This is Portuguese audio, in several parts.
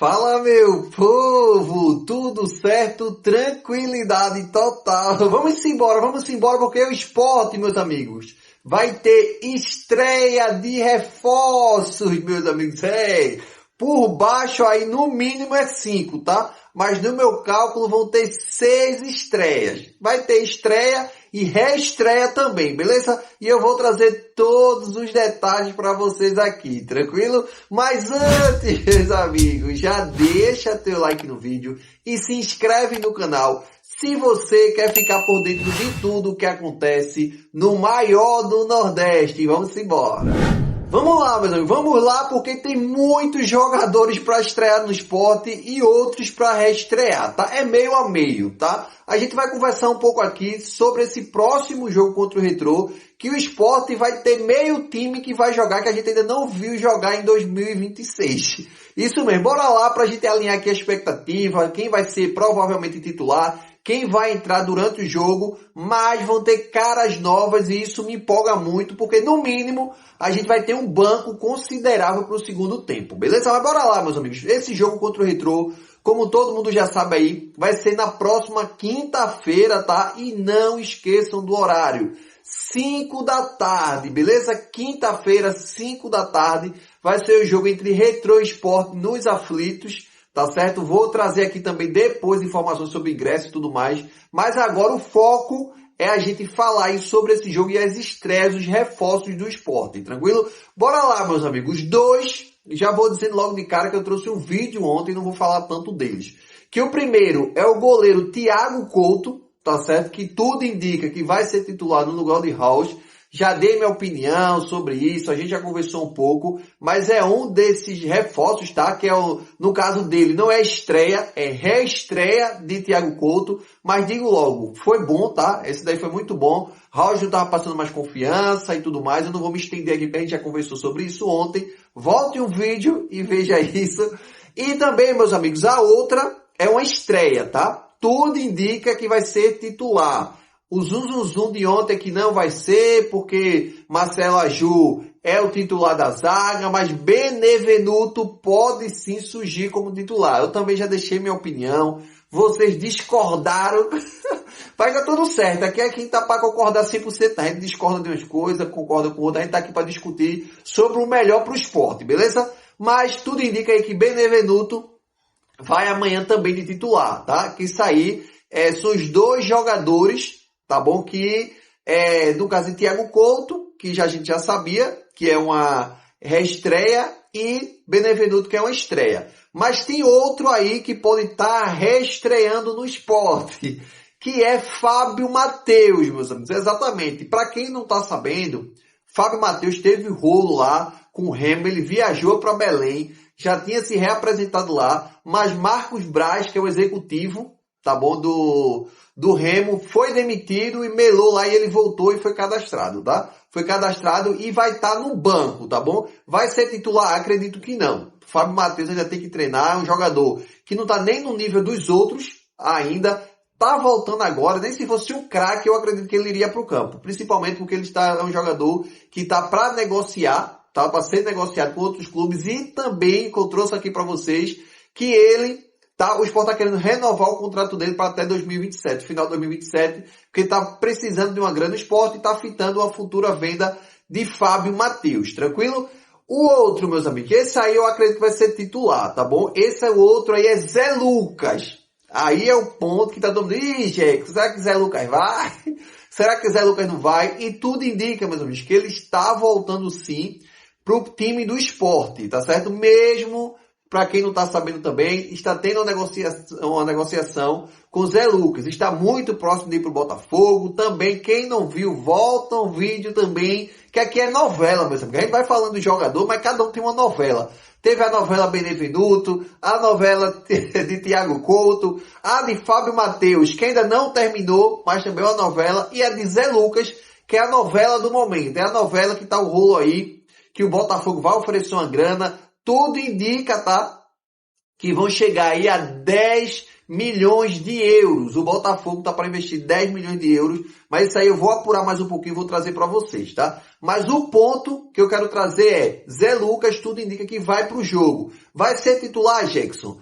Fala, meu povo, tudo certo, tranquilidade total. Vamos embora, porque o esporte, meus amigos, vai ter estreia de reforços, meus amigos. Por baixo aí, no mínimo é 5, tá? Mas no meu cálculo vão ter 6 estreias. Vai ter estreia e reestreia também, beleza? E eu vou trazer todos os detalhes para vocês aqui, tranquilo? Mas antes, meus amigos, já deixa teu like no vídeo e se inscreve no canal se você quer ficar por dentro de tudo o que acontece no maior do Nordeste. Vamos embora! Vamos lá, meus amigos, vamos lá, porque tem muitos jogadores para estrear no esporte e outros para reestrear, tá? É meio a meio, tá? A gente vai conversar um pouco aqui sobre esse próximo jogo contra o Retrô, que o esporte vai ter meio time que vai jogar, que a gente ainda não viu jogar em 2026. Isso mesmo, bora lá para a gente alinhar aqui a expectativa, quem vai ser provavelmente titular, quem vai entrar durante o jogo, mas vão ter caras novas e isso me empolga muito, porque no mínimo a gente vai ter um banco considerável para o segundo tempo, beleza? Mas bora lá, meus amigos. Esse jogo contra o Retrô, como todo mundo já sabe aí, vai ser na próxima quinta-feira, tá? E não esqueçam do horário. 5 da tarde, beleza? Quinta-feira, 5 da tarde, vai ser o jogo entre Retrô e Sport nos Aflitos. Tá certo? Vou trazer aqui também depois informações sobre ingresso e tudo mais. Mas agora o foco é a gente falar aí sobre esse jogo e as estreias, os reforços do esporte. Tranquilo? Bora lá, meus amigos. Já vou dizendo logo de cara que eu trouxe um vídeo ontem, não vou falar tanto deles. Que o primeiro é o goleiro Thiago Couto, tá certo? Que tudo indica que vai ser titular no lugar de House. Já dei minha opinião sobre isso, a gente já conversou um pouco, mas é um desses reforços, tá? Que é no caso dele, não é estreia, é reestreia de Thiago Couto, mas digo logo, foi bom, tá? Esse daí foi muito bom. Raul já tava passando mais confiança e tudo mais, eu não vou me estender aqui porque a gente já conversou sobre isso ontem. Volte um vídeo e veja isso. E também, meus amigos, a outra é uma estreia, tá? Tudo indica que vai ser titular. O zum de ontem que não vai ser, porque Marcelo Aju é o titular da zaga, mas Benevenuto pode sim surgir como titular. Eu também já deixei minha opinião, vocês discordaram, mas tá tudo certo. Aqui é quem tá para concordar 100%, a gente discorda de umas coisas, concorda com outras, a gente tá aqui para discutir sobre o melhor pro esporte, beleza? Mas tudo indica aí que Benevenuto vai amanhã também de titular, tá? Que isso aí são os dois jogadores, tá bom? Que no caso de Thiago Couto, que a gente já sabia, que é uma reestreia, e Benevenuto, que é uma estreia. Mas tem outro aí que pode estar reestreando no esporte, que é Fábio Matheus, meus amigos. Exatamente. Para quem não está sabendo, Fábio Matheus teve rolo lá com o Remo, ele viajou para Belém, já tinha se reapresentado lá, mas Marcos Braz, que é o executivo, tá bom, do Remo, foi demitido e melou lá e ele voltou e foi cadastrado, tá? Foi cadastrado e vai estar no banco, tá bom? Vai ser titular? Acredito que não. Fábio Matheus ainda tem que treinar, é um jogador que não tá nem no nível dos outros ainda, tá voltando agora, nem se fosse um craque eu acredito que ele iria pro campo, principalmente porque ele é um jogador que tá para negociar, tá? Para ser negociado com outros clubes e também, que eu trouxe aqui para vocês, que ele o Sport está querendo renovar o contrato dele para até 2027, final de 2027, porque está precisando de uma grana Sport e está fitando uma futura venda de Fábio Matheus, tranquilo? O outro, meus amigos, esse aí eu acredito que vai ser titular, tá bom? Esse é o outro aí, é Zé Lucas. Aí é o ponto que tá todo mundo, gente, será que Zé Lucas vai? Será que Zé Lucas não vai? E tudo indica, meus amigos, que ele está voltando sim pro time do Sport, tá certo? Mesmo, para quem não está sabendo também, está tendo uma negociação com Zé Lucas. Está muito próximo de ir para o Botafogo. Também, quem não viu, volta um vídeo também, que aqui é novela, meus amigos. A gente vai falando de jogador, mas cada um tem uma novela. Teve a novela Benevenuto, a novela de Thiago Couto, a de Fábio Matheus, que ainda não terminou, mas também é uma novela, e a de Zé Lucas, que é a novela do momento. É a novela que está o rolo aí, que o Botafogo vai oferecer uma grana. Tudo indica, tá? que vão chegar aí a 10 milhões de euros. O Botafogo tá para investir 10 milhões de euros, mas isso aí eu vou apurar mais um pouquinho e vou trazer para vocês, tá? Mas o ponto que eu quero trazer é, Zé Lucas, tudo indica que vai pro jogo. Vai ser titular, Jackson?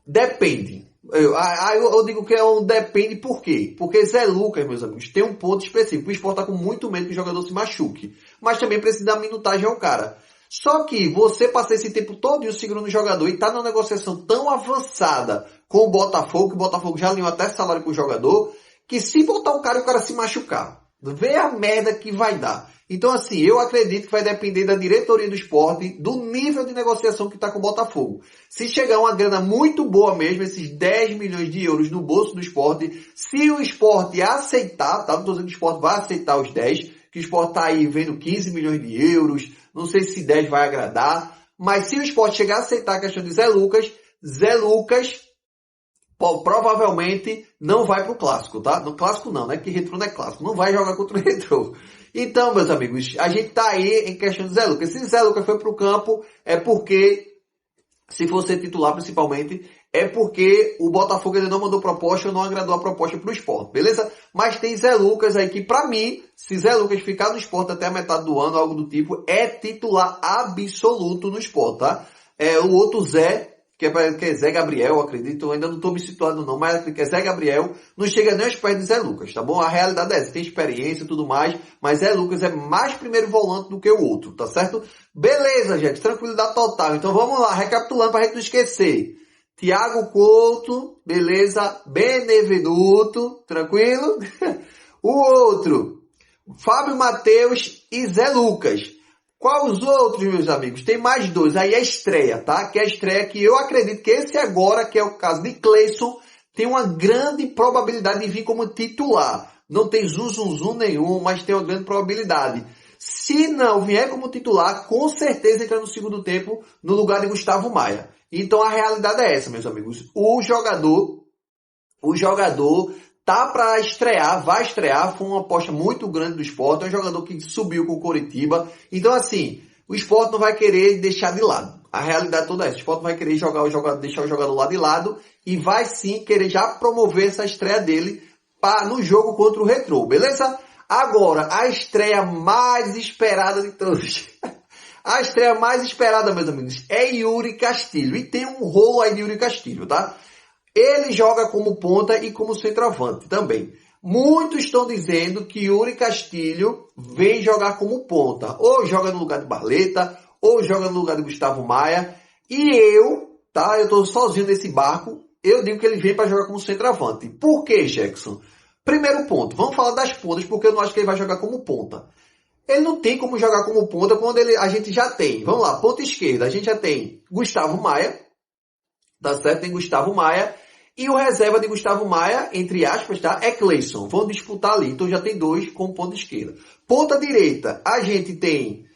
Depende. Eu digo que é um depende por quê? Porque Zé Lucas, meus amigos, tem um ponto específico. O Sport tá com muito medo que o jogador se machuque. Mas também precisa dar minutagem ao cara. Só que você passar esse tempo todo segurando o jogador e tá numa negociação tão avançada com o Botafogo, que o Botafogo já alinhou até salário com o jogador, que se botar o cara se machucar, vê a merda que vai dar. Então assim, eu acredito que vai depender da diretoria do Sport, do nível de negociação que tá com o Botafogo. Se chegar uma grana muito boa mesmo, esses 10 milhões de euros no bolso do Sport, se o Sport aceitar, tá? Não tô dizendo que o Sport vai aceitar os 10, que o Sport tá aí vendo 15 milhões de euros, não sei se 10 vai agradar, mas se o Sport chegar a aceitar a questão de Zé Lucas provavelmente não vai pro Clássico, tá? No Clássico não, né? Que Retrô não é Clássico, não vai jogar contra o Retrô. Então, meus amigos, a gente tá aí em questão de Zé Lucas. Se Zé Lucas foi pro campo, é porque, se for ser titular principalmente, é porque o Botafogo ainda não mandou proposta ou não agradou a proposta pro Sport, beleza? Mas tem Zé Lucas aí que, pra mim, se Zé Lucas ficar no Sport até a metade do ano, algo do tipo, é titular absoluto no Sport, tá? O outro Zé, que é Zé Gabriel, eu acredito, eu ainda não tô me situando não, mas que é Zé Gabriel, não chega nem aos pés de Zé Lucas, tá bom? A realidade é essa, tem experiência e tudo mais, mas Zé Lucas é mais primeiro volante do que o outro, tá certo? Beleza, gente, tranquilidade total. Então vamos lá, recapitulando pra gente não esquecer. Thiago Couto, beleza? Benevenuto, tranquilo? O outro, Fábio Matheus e Zé Lucas. Qual os outros, meus amigos? Tem mais dois. Aí é a estreia, tá? Que é a estreia que eu acredito que esse agora, que é o caso de Cleison, tem uma grande probabilidade de vir como titular. Não tem zum nenhum, mas tem uma grande probabilidade. Se não vier como titular, com certeza entra no segundo tempo no lugar de Gustavo Maia. Então a realidade é essa, meus amigos. O jogador tá para estrear, vai estrear, foi uma aposta muito grande do Sport, é um jogador que subiu com o Coritiba. Então assim, o Sport não vai querer deixar de lado. A realidade toda é essa. O Sport vai querer deixar o jogador lá de lado e vai sim querer já promover essa estreia dele no jogo contra o Retrô, beleza? Agora, a estreia mais esperada de todos. A estreia mais esperada, meus amigos, é Yuri Castilho. E tem um rolo aí de Yuri Castilho, tá? Ele joga como ponta e como centroavante também. Muitos estão dizendo que Yuri Castilho vem jogar como ponta. Ou joga no lugar de Barleta, ou joga no lugar de Gustavo Maia. E eu tô sozinho nesse barco. Eu digo que ele vem para jogar como centroavante. Por quê, Jackson? Primeiro ponto, vamos falar das pontas, porque eu não acho que ele vai jogar como ponta. Ele não tem como jogar como ponta quando a gente já tem. Vamos lá, ponta esquerda, a gente já tem Gustavo Maia. Tá certo? Tem Gustavo Maia. E o reserva de Gustavo Maia, entre aspas, tá? É Cleison. Vão disputar ali. Então já tem dois como ponta esquerda. Ponta direita, a gente tem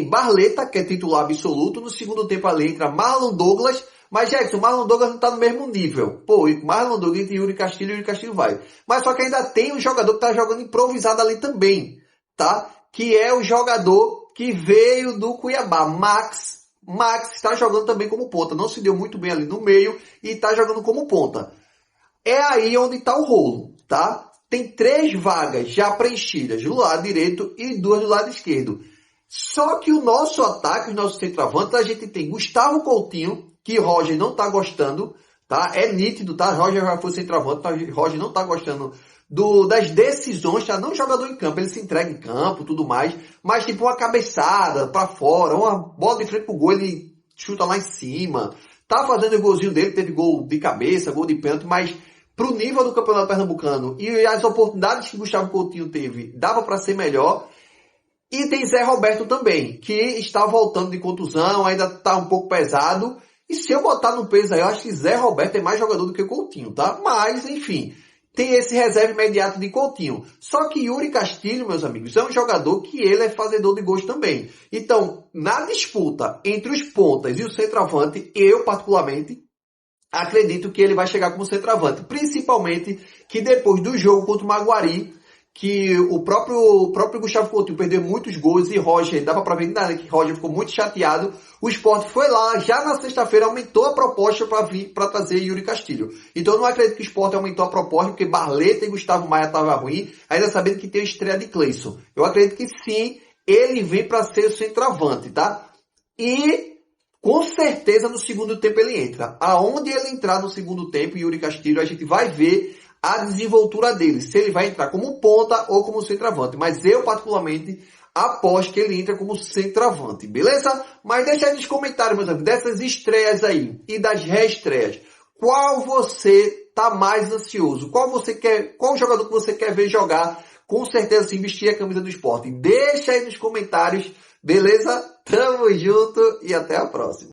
Barleta, que é titular absoluto. No segundo tempo ali entra Marlon Douglas. Mas, Jackson, Marlon Douglas não tá no mesmo nível. Pô, Marlon Douglas entre Yuri Castilho vai. Mas só que ainda tem um jogador que tá jogando improvisado ali também, tá? Que é o jogador que veio do Cuiabá, Max está jogando também como ponta. Não se deu muito bem ali no meio e está jogando como ponta. É aí onde está o rolo, tá? Tem 3 vagas já preenchidas do lado direito e 2 do lado esquerdo. Só que o nosso ataque, os nossos centroavantes, a gente tem Gustavo Coutinho, que Roger não está gostando, tá? É nítido, tá? Roger já foi centroavante, tá? Roger não está gostando das decisões, tá? Não jogador em campo, ele se entrega em campo, tudo mais, mas tipo uma cabeçada pra fora, uma bola de frente pro gol, ele chuta lá em cima, tá fazendo o golzinho dele, teve gol de cabeça, gol de pênalti, mas pro nível do Campeonato Pernambucano e as oportunidades que Gustavo Coutinho teve, dava para ser melhor. E tem Zé Roberto também, que está voltando de contusão, ainda tá um pouco pesado, e se eu botar no peso aí, eu acho que Zé Roberto é mais jogador do que Coutinho, tá? Mas, enfim, tem esse reserva imediato de Coutinho. Só que Yuri Castilho, meus amigos, é um jogador que ele é fazedor de gols também. Então, na disputa entre os pontas e o centroavante, eu particularmente acredito que ele vai chegar como centroavante. Principalmente que depois do jogo contra o Maguari, que o próprio Gustavo Coutinho perdeu muitos gols e Roger, dava pra ver que Roger ficou muito chateado. O Sport foi lá, já na sexta-feira aumentou a proposta para trazer Yuri Castilho. Então eu não acredito que o Sport aumentou a proposta porque Barleta e Gustavo Maia estavam ruim, ainda sabendo que tem a estreia de Cleison. Eu acredito que sim, ele vem para ser o centroavante, tá? E com certeza no segundo tempo ele entra. Aonde ele entrar no segundo tempo, Yuri Castilho, a gente vai ver a desenvoltura dele, se ele vai entrar como ponta ou como centroavante. Mas eu, particularmente, aposto que ele entra como centroavante, beleza? Mas deixa aí nos comentários, meus amigos, dessas estreias aí e das reestreias. Qual você tá mais ansioso? Qual jogador que você quer ver jogar? Com certeza, sim, vestir a camisa do Sport. Deixa aí nos comentários, beleza? Tamo junto e até a próxima.